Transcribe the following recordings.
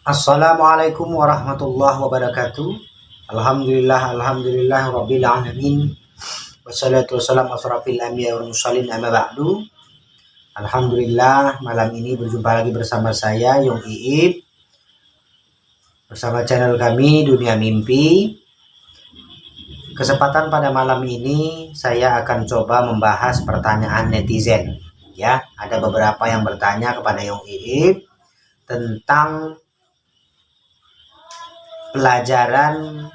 Assalamualaikum warahmatullahi wabarakatuh. Alhamdulillah rabbil alamin. Wassalatu wassalamu asrafil anbiya wal mursalin amma ba'du. Alhamdulillah, malam ini berjumpa lagi bersama saya Yung Iip bersama channel kami Dunia Mimpi. Kesempatan pada malam ini saya akan coba membahas pertanyaan netizen. Ya, ada beberapa yang bertanya kepada Yung Iip tentang pelajaran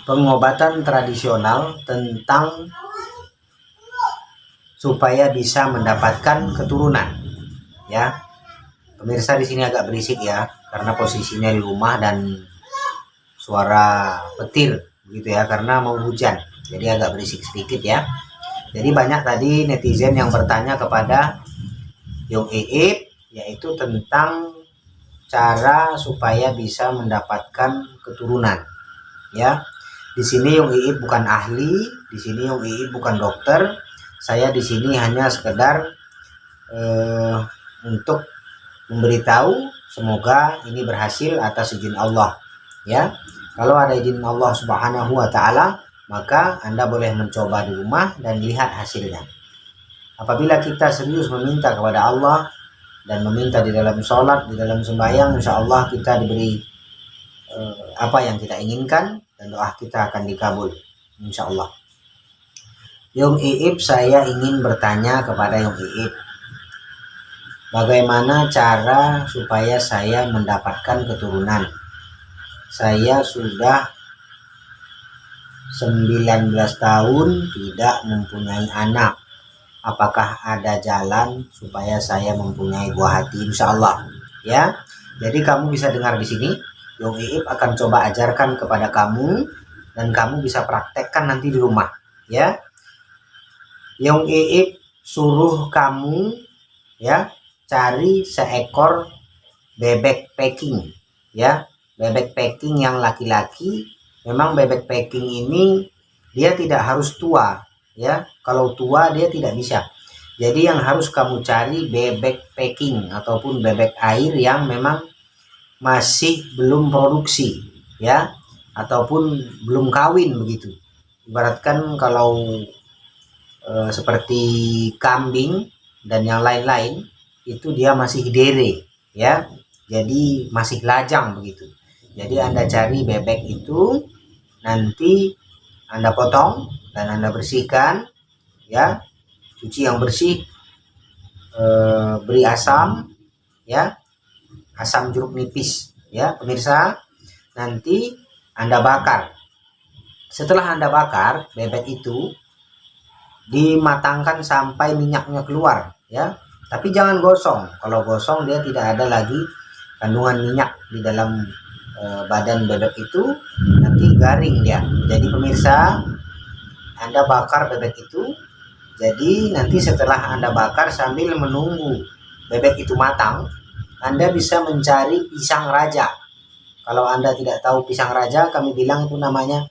pengobatan tradisional tentang supaya bisa mendapatkan keturunan. Ya, pemirsa di sini agak berisik ya, karena posisinya di rumah dan suara petir begitu ya, karena mau hujan, jadi agak berisik sedikit ya. Jadi banyak tadi netizen yang bertanya kepada Yung Iip, yaitu tentang cara supaya bisa mendapatkan keturunan. Ya, di sini Yung Iip bukan ahli, di sini Yung Iip bukan dokter. Saya di sini hanya sekedar untuk memberitahu, semoga ini berhasil atas izin Allah. Ya, kalau ada izin Allah Subhanahu wa Ta'ala, maka Anda boleh mencoba di rumah dan lihat hasilnya. Apabila kita serius meminta kepada Allah dan meminta di dalam sholat, di dalam sembahyang, insya Allah kita diberi apa yang kita inginkan dan doa kita akan dikabul, insya Allah. Yung Iip, saya ingin bertanya kepada Yung Iip, bagaimana cara supaya saya mendapatkan keturunan? Saya sudah 19 tahun tidak mempunyai anak. Apakah ada jalan supaya saya mempunyai buah hati? Insya Allah. Ya, jadi kamu bisa dengar di sini. Yung Iip akan coba ajarkan kepada kamu dan kamu bisa praktekkan nanti di rumah. Ya, Yung Iip suruh kamu ya cari seekor bebek packing. Ya, bebek packing yang laki-laki. Memang bebek packing ini dia tidak harus tua. Ya, kalau tua dia tidak bisa. Jadi yang harus kamu cari bebek packing ataupun bebek air yang memang masih belum produksi, ya, ataupun belum kawin begitu. Ibaratkan kalau seperti kambing dan yang lain-lain itu dia masih dere, ya. Jadi masih lajang begitu. Jadi Anda cari bebek itu, nanti Anda potong dan Anda bersihkan, ya, cuci yang bersih, beri asam, ya, asam jeruk nipis, ya pemirsa. Nanti Anda bakar. Setelah Anda bakar bebek itu, dimatangkan sampai minyaknya keluar, ya. Tapi jangan gosong. Kalau gosong dia tidak ada lagi kandungan minyak di dalam badan bebek itu, nanti garing dia. Jadi pemirsa, Anda bakar bebek itu. Jadi nanti setelah Anda bakar sambil menunggu bebek itu matang, Anda bisa mencari pisang raja. Kalau Anda tidak tahu pisang raja, kami bilang itu namanya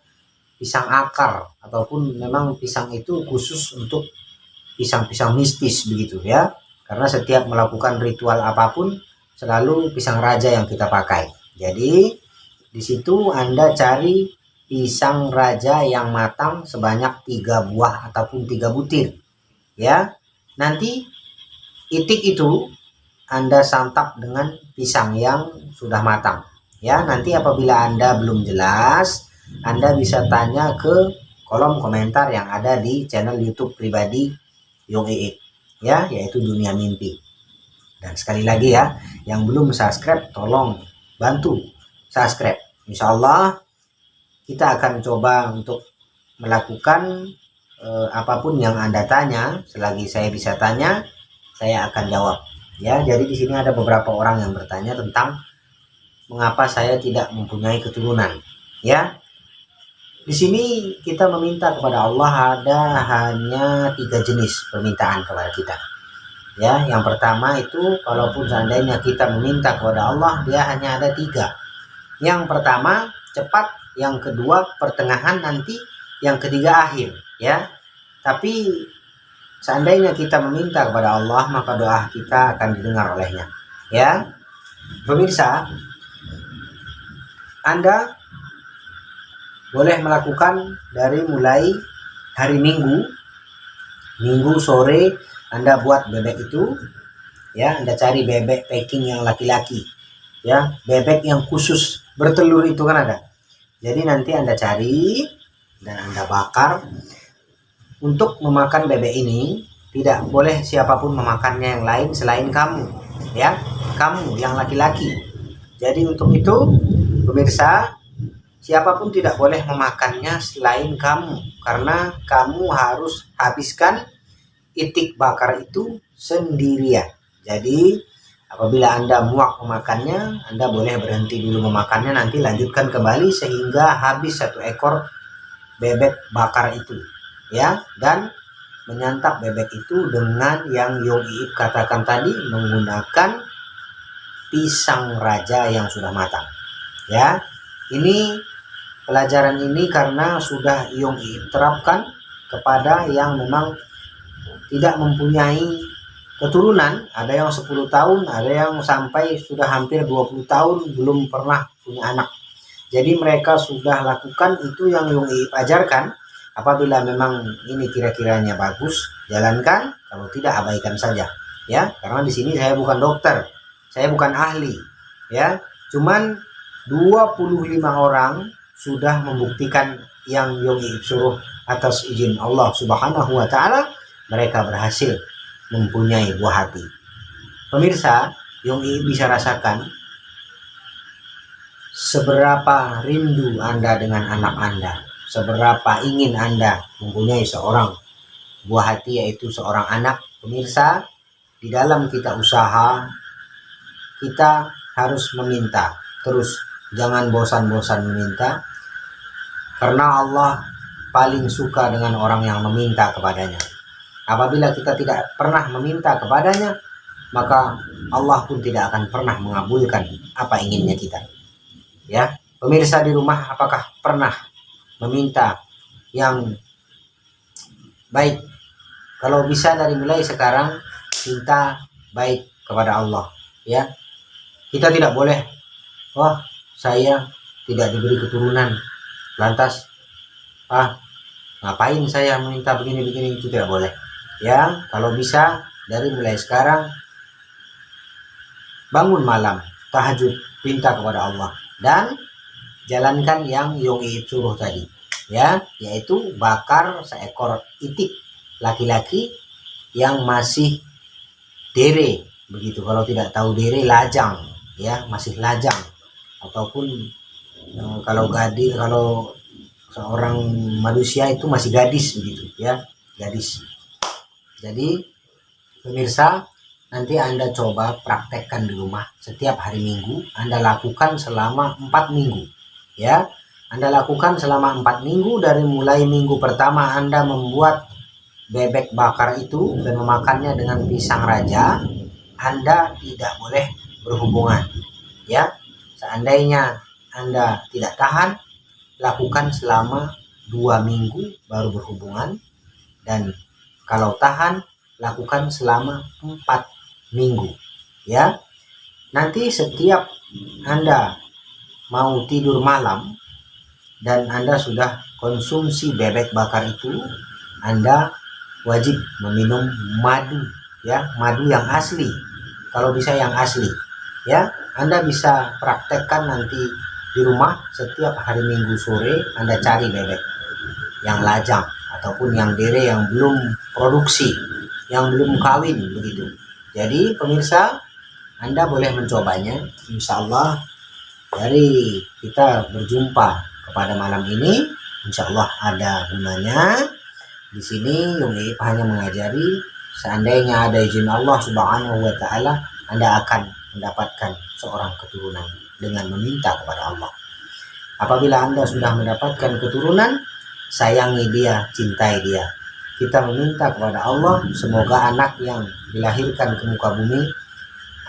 pisang akar, ataupun memang pisang itu khusus untuk pisang-pisang mistis begitu ya. Karena setiap melakukan ritual apapun selalu pisang raja yang kita pakai. Jadi di situ Anda cari pisang raja yang matang sebanyak 3 buah ataupun 3 butir. Ya. Nanti itik itu Anda santap dengan pisang yang sudah matang. Ya, nanti apabila Anda belum jelas, Anda bisa tanya ke kolom komentar yang ada di channel YouTube pribadi Yung Iip, ya, yaitu Dunia Mimpi. Dan sekali lagi ya, yang belum subscribe tolong bantu subscribe. Insya Allah kita akan coba untuk melakukan apapun yang Anda tanya. Selagi saya bisa tanya, saya akan jawab. Ya, jadi di sini ada beberapa orang yang bertanya tentang mengapa saya tidak mempunyai keturunan. Ya, di sini kita meminta kepada Allah ada hanya 3 jenis permintaan kepada kita. Ya, yang pertama itu kalaupun seandainya kita meminta kepada Allah, dia hanya ada 3. Yang pertama cepat, yang kedua pertengahan, nanti yang ketiga akhir. Ya, tapi seandainya kita meminta kepada Allah, maka doa kita akan didengar olehnya. Ya, pemirsa, Anda boleh melakukan dari mulai hari Minggu sore Anda buat bebek itu, ya. Anda cari bebek packing yang laki-laki, ya, bebek yang khusus bertelur itu kan ada. Jadi nanti Anda cari dan Anda bakar. Untuk memakan bebek ini tidak boleh siapapun memakannya yang lain selain kamu, ya, kamu yang laki-laki. Jadi untuk itu pemirsa, siapapun tidak boleh memakannya selain kamu, karena kamu harus habiskan itik bakar itu sendirian. Jadi apabila Anda muak memakannya, Anda boleh berhenti dulu memakannya, nanti lanjutkan kembali sehingga habis 1 ekor bebek bakar itu, ya. Dan menyantap bebek itu dengan yang Yung Iip katakan tadi, menggunakan pisang raja yang sudah matang, ya. Ini pelajaran ini karena sudah Yung Iip terapkan kepada yang memang tidak mempunyai keturunan. Ada yang 10 tahun, ada yang sampai sudah hampir 20 tahun belum pernah punya anak. Jadi mereka sudah lakukan itu yang Yung Iip ajarkan. Apabila memang ini kira-kiranya bagus, jalankan. Kalau tidak, abaikan saja, ya. Karena di sini saya bukan dokter, saya bukan ahli, ya. Cuman 25 orang sudah membuktikan yang Yung Iip suruh atas izin Allah Subhanahu wa Ta'ala, mereka berhasil mempunyai buah hati. Pemirsa, Yung Iip bisa rasakan seberapa rindu Anda dengan anak Anda, seberapa ingin Anda mempunyai seorang buah hati, yaitu seorang anak. Pemirsa, di dalam kita usaha, kita harus meminta terus, jangan bosan-bosan meminta, karena Allah paling suka dengan orang yang meminta kepadanya. Apabila kita tidak pernah meminta kepadanya, maka Allah pun tidak akan pernah mengabulkan apa inginnya kita. Ya, pemirsa di rumah, apakah pernah meminta yang baik? Kalau bisa dari mulai sekarang minta baik kepada Allah, ya. Kita tidak boleh, wah, saya tidak diberi keturunan, lantas ngapain saya meminta begini-begini, itu tidak boleh. Ya, kalau bisa dari mulai sekarang bangun malam tahajud, minta kepada Allah, dan jalankan yang Yung Iip suruh tadi, ya, yaitu bakar 1 ekor itik laki-laki yang masih dere, begitu. Kalau tidak tahu dere, lajang, ya, masih lajang, ataupun kalau seorang manusia itu masih gadis, begitu, ya, gadis. Jadi pemirsa, nanti Anda coba praktekkan di rumah setiap hari Minggu. Anda lakukan selama 4 minggu, ya. Anda lakukan selama 4 minggu. Dari mulai minggu pertama Anda membuat bebek bakar itu dan memakannya dengan pisang raja, Anda tidak boleh berhubungan, ya. Seandainya Anda tidak tahan, lakukan selama 2 minggu baru berhubungan, dan kalau tahan, lakukan selama 4 minggu, ya. Nanti setiap Anda mau tidur malam dan Anda sudah konsumsi bebek bakar itu, Anda wajib meminum madu, ya, madu yang asli, kalau bisa yang asli, ya. Anda bisa praktekkan nanti di rumah setiap hari Minggu sore. Anda cari bebek yang lajang ataupun yang dere, yang belum produksi, yang belum kawin, begitu. Jadi pemirsa, Anda boleh mencobanya. Insya Allah dari kita berjumpa kepada malam ini, insya Allah ada gunanya. Di sini Yung Iip hanya mengajari, seandainya ada izin Allah Subhanahu wa Ta'ala, Anda akan mendapatkan seorang keturunan dengan meminta kepada Allah. Apabila Anda sudah mendapatkan keturunan, sayangi dia, cintai dia. Kita meminta kepada Allah, semoga anak yang dilahirkan ke muka bumi,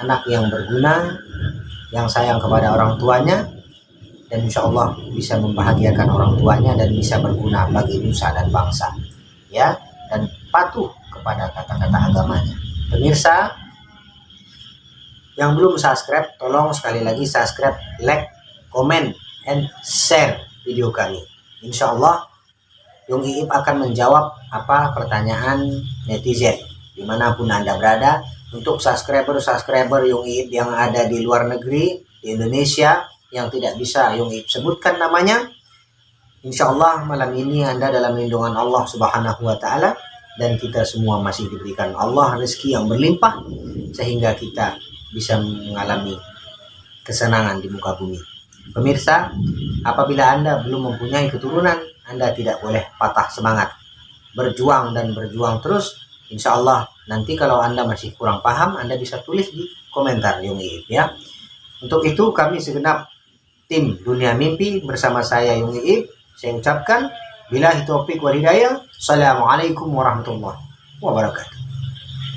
anak yang berguna, yang sayang kepada orang tuanya, dan insya Allah bisa membahagiakan orang tuanya dan bisa berguna bagi nusa dan bangsa, ya, dan patuh kepada kata-kata agamanya. Pemirsa, Yang belum subscribe, tolong sekali lagi subscribe, like, comment, and share video kami. Insya Allah Yung Iip akan menjawab apa pertanyaan netizen dimanapun Anda berada. Untuk subscriber Yung Iip yang ada di luar negeri, di Indonesia, yang tidak bisa Yung Iip sebutkan namanya, insya Allah malam ini Anda dalam lindungan Allah Subhanahu wa Ta'ala, dan kita semua masih diberikan Allah rezeki yang berlimpah sehingga kita bisa mengalami kesenangan di muka bumi. Pemirsa, apabila Anda belum mempunyai keturunan, Anda tidak boleh patah semangat. Berjuang dan berjuang terus. Insya Allah nanti kalau Anda masih kurang paham, Anda bisa tulis di komentar Yung Iip ya. Untuk itu kami segenap tim Dunia Mimpi bersama saya Yung Iip, saya ucapkan billahi taufiq wal hidayah. Assalamualaikum warahmatullahi wabarakatuh.